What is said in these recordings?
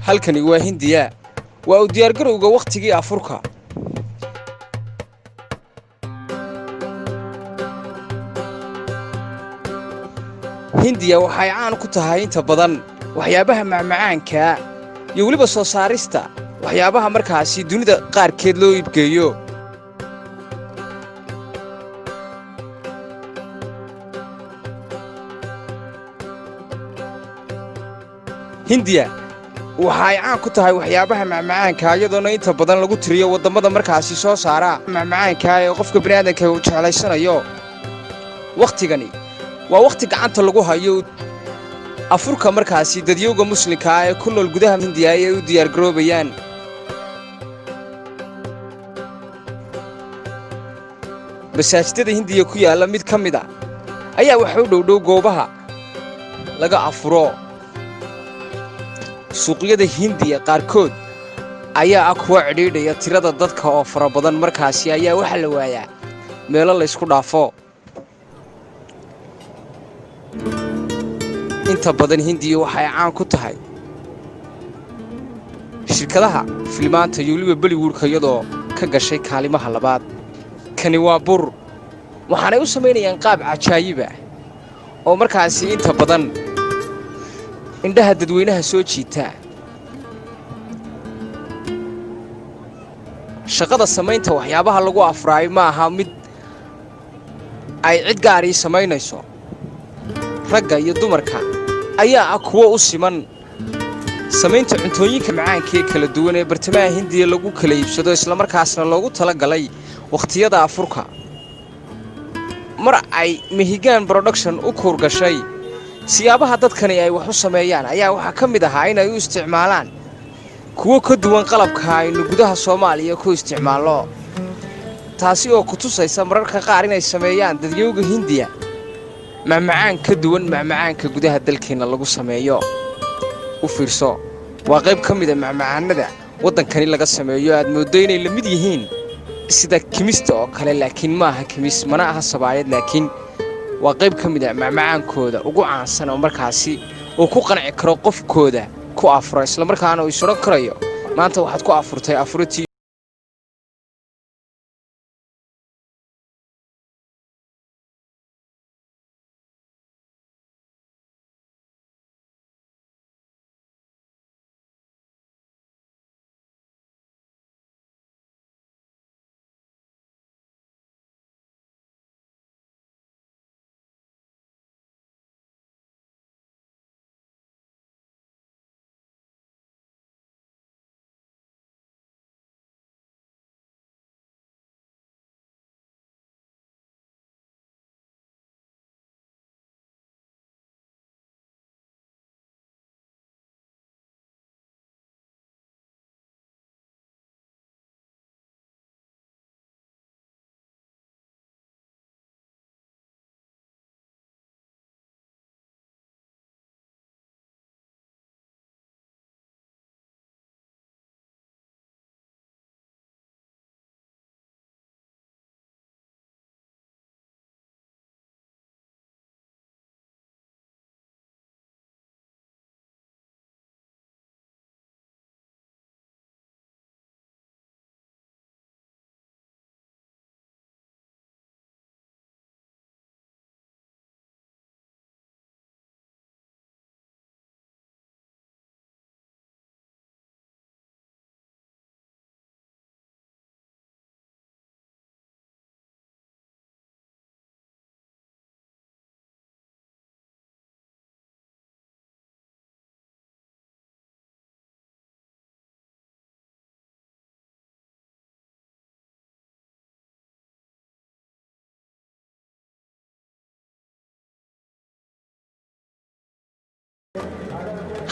halkani waa Hindiya waa u diyaar garowga waqtigii afurka Hindiya waxay caan ku tahay inta badan waxyaabaha macmacaanka iyo waliba soo saarista waxyaabaha markaasi dunida qaarkeed loo iibgeeyo Hindiya waxay caan ku tahay waxyaabaha macmacaanka iyadoo inta badan lagu tiriyo wadamada markaasi soo saara macmacaanka ee qofka bini'aadamka uu jecelaysanayo waqtigani waa waqti gacanta lagu hayo afurka markaasi dadyoga muslimka ah ee ku nool gudaha Hindiya ay u diyaar garoobayaan masaajidada Hindiya ku yaala mid ka mid ah ayaa waxa u dhow goobaha laga afuro suuqyada Hindiya qaarkood ayaa kuwa cidhiidhaya tirada dadka oo fara badan markaasi ayaa waxa la waayaa meelo la isku dhaafo inta badan Hindiya waxay caan ku tahay shirkadaha filmaanta iyo waliba Bollywoodka iyadoo ka gashay kaalimaha labaad kani waa bur waxaanay u sameynayaan qaab cajaayib ah oo markaasi inta badan indhaha dadweynaha soo jiita shaqada sameynta waxyaabaha lagu afraay ma aha mid ay cid gaar ah sameynayso ragga iyo dumarka ayaa kuwa u siman sameynta cuntooyinka macaanka ee kala duwan ee bartamaha Hindiya lagu kala iibsado isla markaasna loogu tala galay waqtiyada afurka mar ay Mehigan production u koor gashay siyaabaha dadkani ay wax u sameeyaan ayaa waxa ka mid ah in ay u isticmaalaan kuwa ka duwan qalabka aynu gudaha Soomaaliya ku isticmaalo taasi oo ku tusaysa mararka qaar inay sameeyaan dadyoga Hindiya macmacaan ka duwan macmacaanka gudaha dalkeena lagu sameeyo u fiirso waa qayb ka mid ah macmacaanada wadankani laga sameeyo aad moodo inay la mid yihiin sida kimista oo kale laakiin ma aha kimis mana aha sabaayad laakiin waa qayb ka mid ah macmacaankooda ugu caansan oo markaasi uu ku qanci karo qofkooda ku afro isla markaana uu isoo karayo maanta waxaad ku afurtay afurtii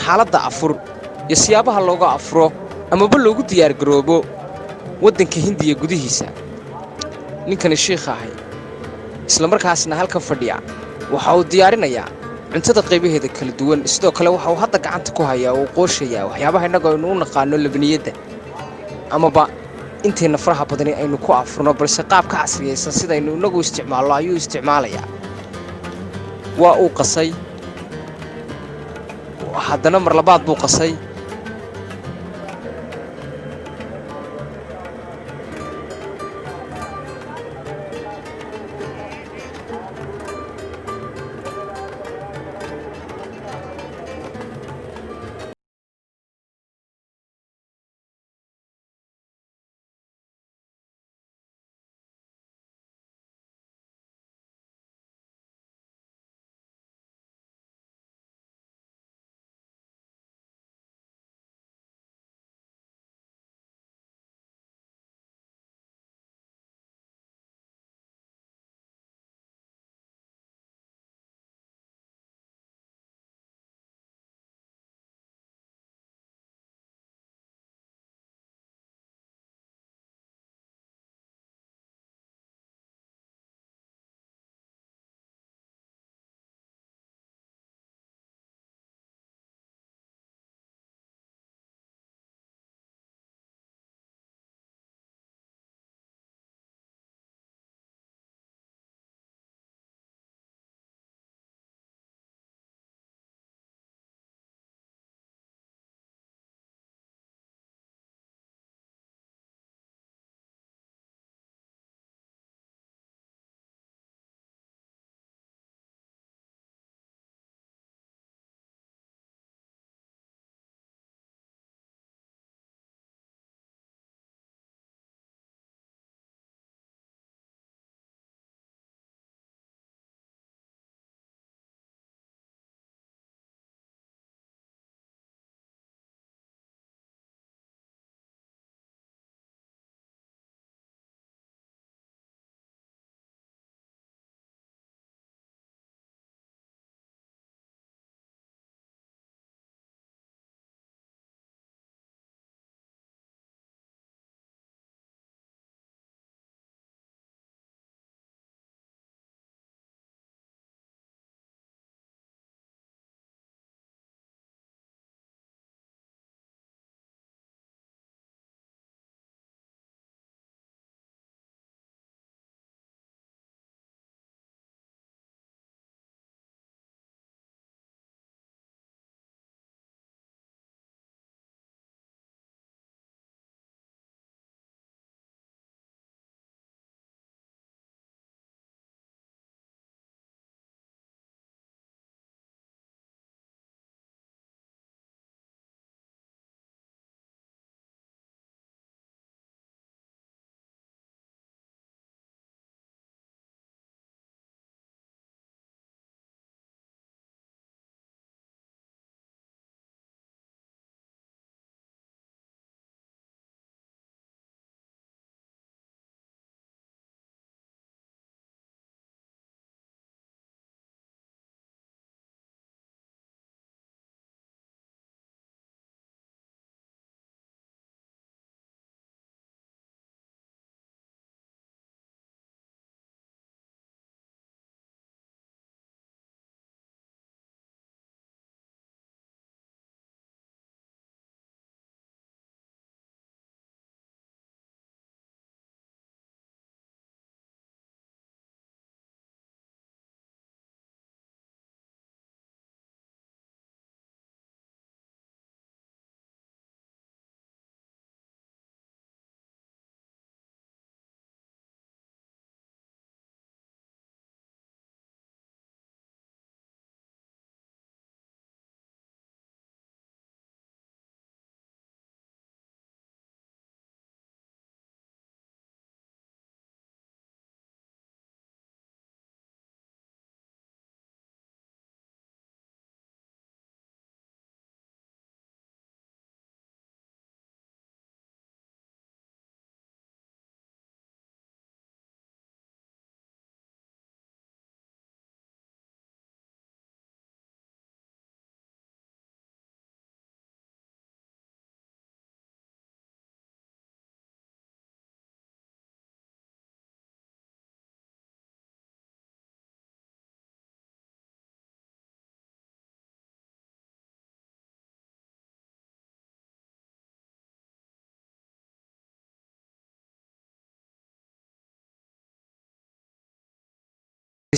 xaaladda afur iyo siyaabaha looga afro ama loogu diyaar garoobo wadanka Hindiya gudihiisa ninkani sheekh ahay isla markaasna halka fadhiya waxa uu diyaarinayaa cuntada qaybaheeda kala duwan sidoo kale waxa uu hadda gacanta ku hayaa oo qorsheeyaa waxyaabaha inaga aynu u naqaano labniyada amaba inteena faraha badan aynu ku afurno balse qaab ka casriyaysan sida aynu inagu isticmaalno ayuu isticmaalayaa waa uu qasay haddana mar labaad buu qasay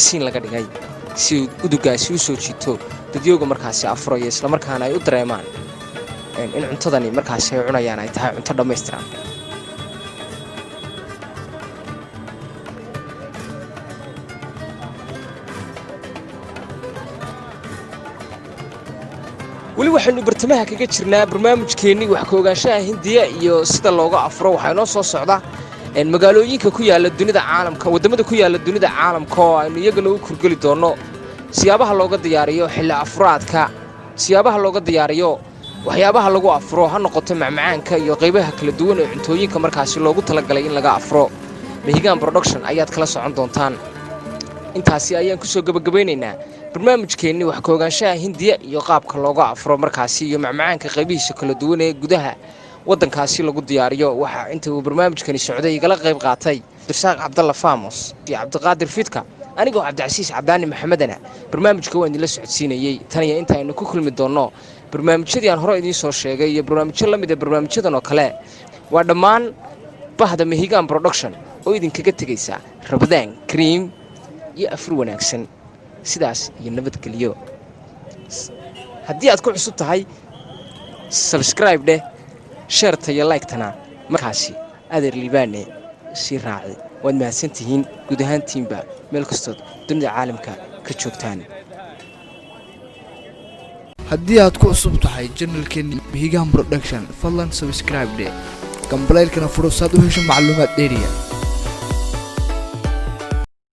siin laga dhigay si udugaasi u soo jiito dadyooga markaasi afuraya isla markaana ay u dareemaan in cuntadani markaasi ay cunayaan ay tahay cunto dhammaystiran. weli waxaynu bartamaha kaga jirnaa barnaamijkeennii wax ka ogaanshaha Hindiya iyo sida looga afuro. waxaa inoo soo socda magaalooyinka ku yaala dunida caalamka, wadamada ku yaala dunida caalamka oo aynu iyagana u kurgeli doono siyaabaha looga diyaariyo xilli afuraadka, siyaabaha looga diyaariyo waxyaabaha lagu afuro, ha noqoto macmacaanka iyo qaybaha kala duwan ee cuntooyinka markaasi loogu talagalay in laga afuro. Mahigaan Production ayaad kala socon doontaan. intaasi ayaan ku soo gabagabeynaynaa barnaamijkeennii wax ka ogaanshaha Hindiya iyo qaabka looga afuro markaasi iyo macmacaanka qaybihiisa kala duwan ee gudaha waddankaasi lagu diyaariyo. waxaa inta uu barnaamijkani socday igala qayb qaatay Dirsaaq Cabdalla Faamos iyo Cabdiqaadir Fidka, anigoo Cabdicasiis Cabdaani Maxamedana barnaamijka waan idinla socodsiinayay. tan iyo inta aynu ku kulmi doonno barnaamijyadii aan hore idiin soo sheegay iyo barnaamijyo la mid ah barnaamijyadan oo kale, waa dhammaan bahda Mahigaan Production oo idinkaga tegaysa Ramadaan Kariim iyo afur wanaagsan. sidaas iyo nabadgelyo. haddii aad ku cusub tahay subscribe dheh, share iyo like tana markaasi adeer liibaane si raaci. waad mahadsantihiin guud ahaantiinba meel kastood dunida caalamka ka joogtaan. haddii aad ku cusub tahay channelkeena Mahigaan Production fadlan subscribe dheh, gambaleelkana furo saad u hesho macluumaad dheeriya.